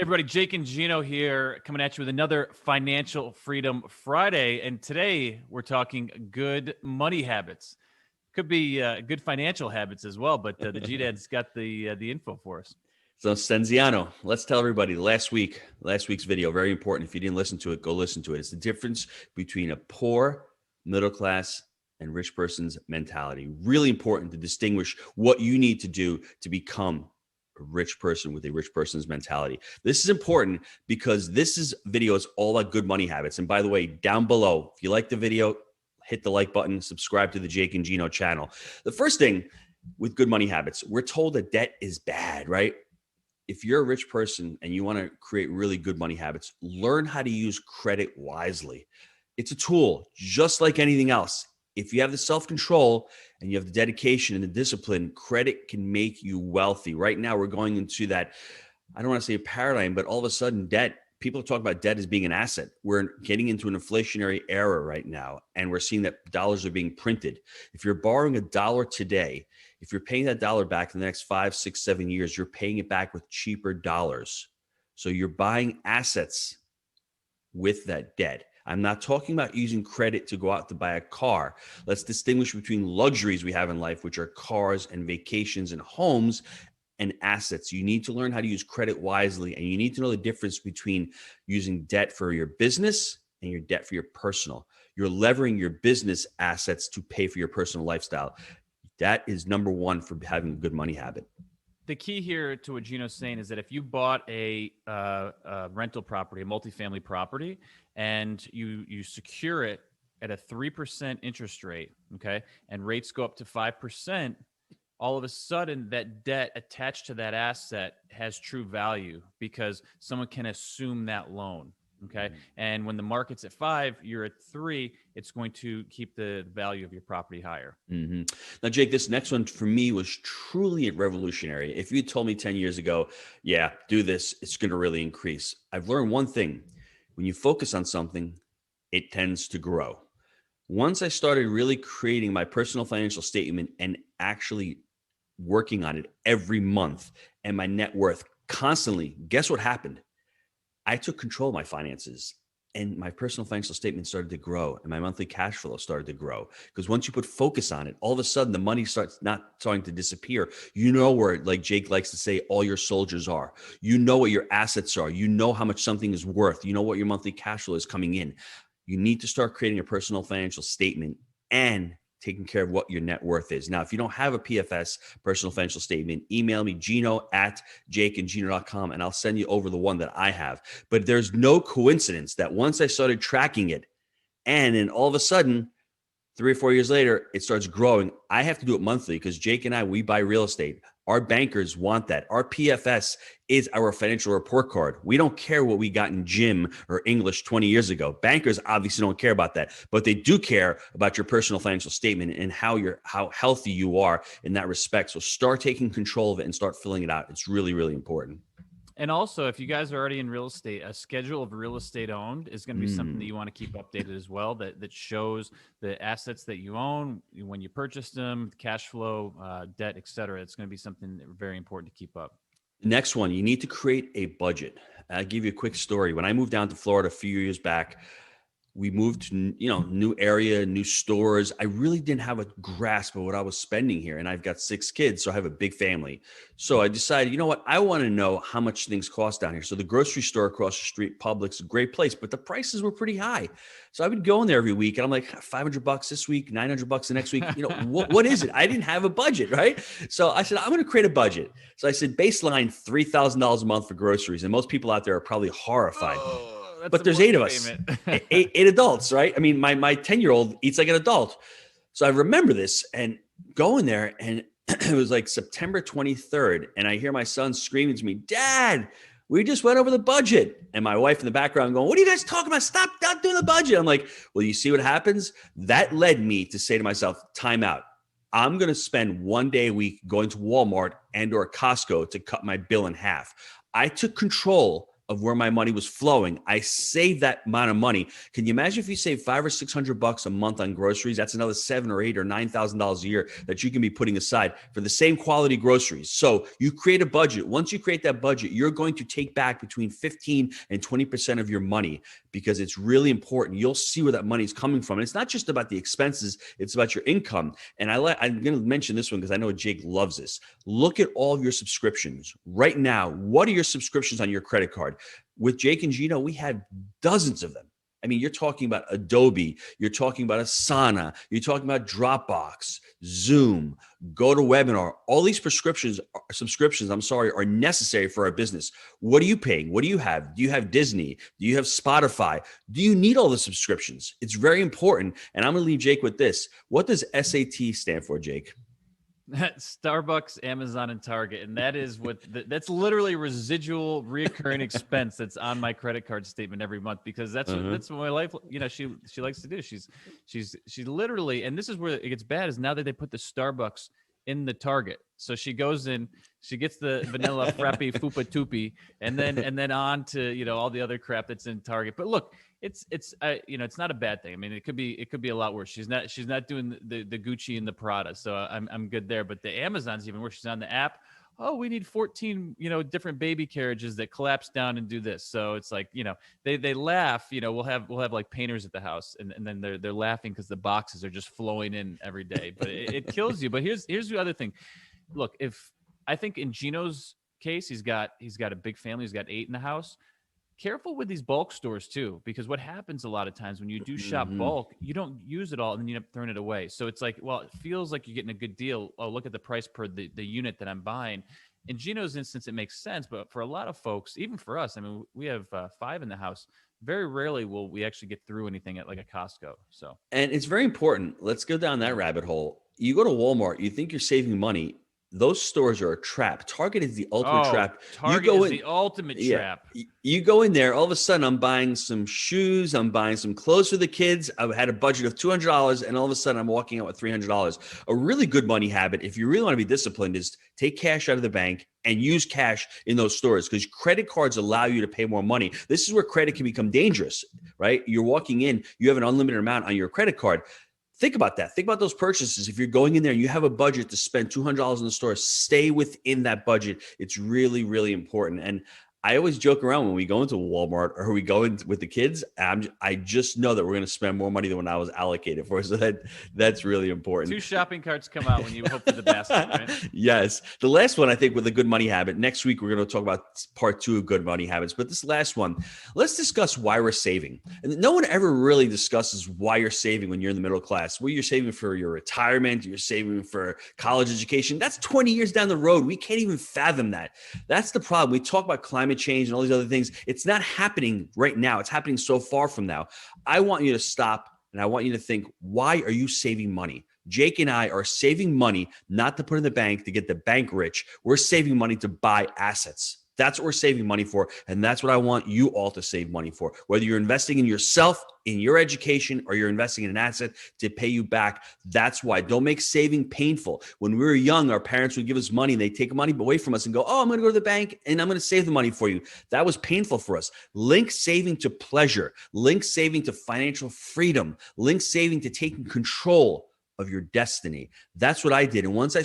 Everybody, Jake and Gino here coming at you with another Financial Freedom Friday. And today we're talking good money habits. Could be good financial habits as well, but the G-Dad's got the info for us. So Stenziano, let's tell everybody last week's video, very important. If you didn't listen to it, go listen to it. It's the difference between a poor, middle class, and rich person's mentality. Really important to distinguish what you need to do to become a rich person with a rich person's mentality. This is important because video is all about good money habits. And by the way, down below, if you like the video, hit the like button, subscribe to the Jake and Gino channel. The first thing with good money habits, we're told that debt is bad, right? If you're a rich person and you want to create really good money habits, learn how to use credit wisely. It's a tool, just like anything else. If you have the self-control and you have the dedication and the discipline, credit can make you wealthy. Right now, we're going into that, I don't want to say a paradigm, but all of a sudden people talk about debt as being an asset. We're getting into an inflationary era right now, and we're seeing that dollars are being printed. If you're borrowing $1 today, if you're paying that dollar back in the next 5, 6, 7 years, you're paying it back with cheaper dollars. So you're buying assets with that debt. I'm not talking about using credit to go out to buy a car. Let's distinguish between luxuries we have in life, which are cars and vacations and homes, and assets. You need to learn how to use credit wisely, and you need to know the difference between using debt for your business and your debt for your personal. You're levering your business assets to pay for your personal lifestyle. That is number one for having a good money habit. The key here to what Gino's saying is that if you bought a rental property, a multifamily property, and you secure it at a 3% interest rate, okay, and rates go up to 5%, all of a sudden that debt attached to that asset has true value because someone can assume that loan. Okay. Mm-hmm. And when the market's at 5, you're at 3, it's going to keep the value of your property higher. Mm-hmm. Now, Jake, this next one for me was truly revolutionary. If you told me 10 years ago, yeah, do this, it's going to really increase. I've learned one thing. When you focus on something, it tends to grow. Once I started really creating my personal financial statement and actually working on it every month and my net worth constantly, guess what happened? I took control of my finances, and my personal financial statement started to grow, and my monthly cash flow started to grow. Because once you put focus on it, all of a sudden the money starts not starting to disappear. You know where, like Jake likes to say, all your soldiers are. You know what your assets are. You know how much something is worth. You know what your monthly cash flow is coming in. You need to start creating a personal financial statement and taking care of what your net worth is. Now, if you don't have a PFS, personal financial statement, email me, Gino@jakeandgino.com, and I'll send you over the one that I have. But there's no coincidence that once I started tracking it, and then all of a sudden, 3 or 4 years later, it starts growing. I have to do it monthly because Jake and I, we buy real estate. Our bankers want that. Our PFS is our financial report card. We don't care what we got in gym or English 20 years ago. Bankers obviously don't care about that, but they do care about your personal financial statement and how healthy you are in that respect. So start taking control of it and start filling it out. It's really, really important. And also, if you guys are already in real estate, a schedule of real estate owned is going to be something that you want to keep updated as well, that shows the assets that you own, when you purchased them, cash flow, debt, et cetera. It's going to be something very important to keep up. Next one, you need to create a budget. I'll give you a quick story. When I moved down to Florida a few years back, we moved to, new area, new stores. I really didn't have a grasp of what I was spending here. And I've got 6 kids, so I have a big family. So I decided, you know what? I want to know how much things cost down here. So the grocery store across the street, Publix, a great place, but the prices were pretty high. So I would go in there every week and I'm like, $500 this week, $900 the next week. What is it? I didn't have a budget, right? So I said, I'm going to create a budget. So I said, baseline $3,000 a month for groceries. And most people out there are probably horrified. But there's 8 of us, 8 adults, right? I mean, my 10-year-old eats like an adult. So I remember this and going there, and it was like September 23rd. And I hear my son screaming to me, Dad, we just went over the budget. And my wife in the background going, what are you guys talking about? Stop doing the budget. I'm like, well, you see what happens? That led me to say to myself, time out. I'm going to spend 1 day a week going to Walmart and or Costco to cut my bill in half. I took control of where my money was flowing. I saved that amount of money. Can you imagine if you save $500 or $600 a month on groceries? That's another $7,000 or $8,000 or $9,000 a year that you can be putting aside for the same quality groceries. So you create a budget. Once you create that budget, you're going to take back between 15 and 20% of your money, because it's really important. You'll see where that money is coming from. And it's not just about the expenses, it's about your income. And I'm going to mention this one because I know Jake loves this. Look at all of your subscriptions right now. What are your subscriptions on your credit card? With Jake and Gino, we had dozens of them. I mean, you're talking about Adobe, you're talking about Asana, you're talking about Dropbox, Zoom, GoToWebinar. All these subscriptions, are necessary for our business. What are you paying? What do you have? Do you have Disney? Do you have Spotify? Do you need all the subscriptions? It's very important. And I'm going to leave Jake with this. What does SAT stand for, Jake? Starbucks, Amazon, and Target. And that is that's literally residual reoccurring expense that's on my credit card statement every month, because that's what my life, she likes to do. She's literally, and this is where it gets bad, is now that they put the Starbucks in the Target. So she goes in, she gets the vanilla frappe 𝒊𝒂𝒊𝒂𝒊𝒓𝒄𝒓𝒆, and then on to, all the other crap that's in Target. But look, it's not a bad thing. I mean, it could be a lot worse. She's not doing the Gucci and the Prada. So I'm good there. But the Amazon's even worse. She's on the app. Oh, we need 14, different baby carriages that collapse down and do this. So it's like, they laugh, we'll have like painters at the house, and then they're laughing because the boxes are just flowing in every day. But it kills you. But here's the other thing. Look, I think in Gino's case, he's got a big family. He's got 8 in the house. Careful with these bulk stores too, because what happens a lot of times when you do shop bulk, you don't use it all and then you end up throwing it away. So it's like, well, it feels like you're getting a good deal. Oh, look at the price per the unit that I'm buying. In Gino's instance, it makes sense. But for a lot of folks, even for us, I mean, we have 5 in the house. Very rarely will we actually get through anything at like a Costco. So, and it's very important. Let's go down that rabbit hole. You go to Walmart, you think you're saving money. Those stores are a trap. Target is the ultimate trap. Target is the ultimate trap. You go in there, all of a sudden I'm buying some shoes, I'm buying some clothes for the kids. I had a budget of $200, and all of a sudden I'm walking out with $300. A really good money habit, if you really want to be disciplined, is take cash out of the bank and use cash in those stores, because credit cards allow you to pay more money. This is where credit can become dangerous, right? You're walking in, you have an unlimited amount on your credit card. Think about that. Think about those purchases. If you're going in there and you have a budget to spend $200 in the store, stay within that budget. It's really, really important. And I always joke around when we go into Walmart or we go in with the kids, I just know that we're going to spend more money than when I was allocated for. So that's really important. 2 shopping carts come out when you hope for the basket, right? Yes. The last one, I think, with a good money habit. Next week, we're going to talk about part 2 of good money habits. But this last one, let's discuss why we're saving. And no one ever really discusses why you're saving when you're in the middle class. Well, you're saving for your retirement, you're saving for college education. That's 20 years down the road. We can't even fathom that. That's the problem. We talk about climate change and all these other things. It's not happening right now. It's happening so far from now. I want you to stop and I want you to think, why are you saving money? Jake and I are saving money not to put in the bank to get the bank rich. We're saving money to buy assets. That's what we're saving money for. And that's what I want you all to save money for. Whether you're investing in yourself, in your education, or you're investing in an asset to pay you back. That's why. Don't make saving painful. When we were young, our parents would give us money and they take money away from us and go, oh, I'm going to go to the bank and I'm going to save the money for you. That was painful for us. Link saving to pleasure. Link saving to financial freedom. Link saving to taking control of your destiny. That's what I did. And once I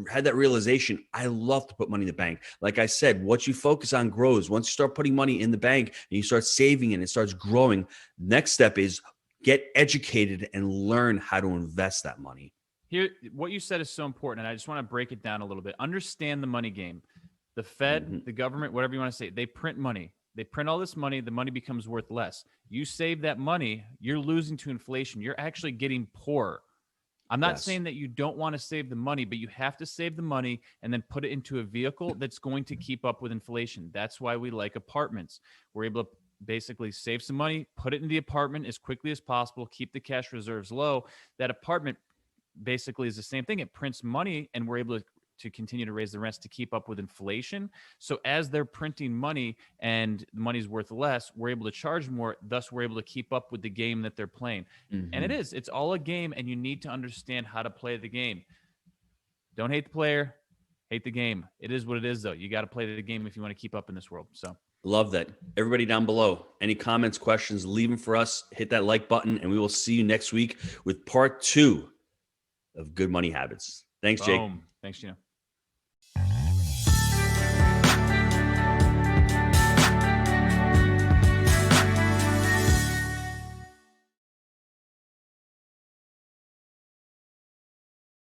had that realization, I love to put money in the bank. Like I said, what you focus on grows. Once you start putting money in the bank and you start saving and it starts growing, next step is get educated and learn how to invest that money. Here, what you said is so important. And I just want to break it down a little bit. Understand the money game. The Fed, the government, whatever you want to say, they print money. They print all this money. The money becomes worth less. You save that money, you're losing to inflation. You're actually getting poorer. I'm not saying that you don't want to save the money, but you have to save the money and then put it into a vehicle that's going to keep up with inflation. That's why we like apartments. We're able to basically save some money, put it in the apartment as quickly as possible, keep the cash reserves low. That apartment basically is the same thing. It prints money and we're able to continue to raise the rents to keep up with inflation. So as they're printing money and the money's worth less, we're able to charge more. Thus, we're able to keep up with the game that they're playing. And it's all a game, and you need to understand how to play the game. Don't hate the player, hate the game. It is what it is, though. You got to play the game if you want to keep up in this world. So Love that. Everybody down below, any comments, questions, leave them for us. Hit that like button, and we will see you next week with part 2 of Good Money Habits. Thanks, Jake. Boom. Thanks, Gino.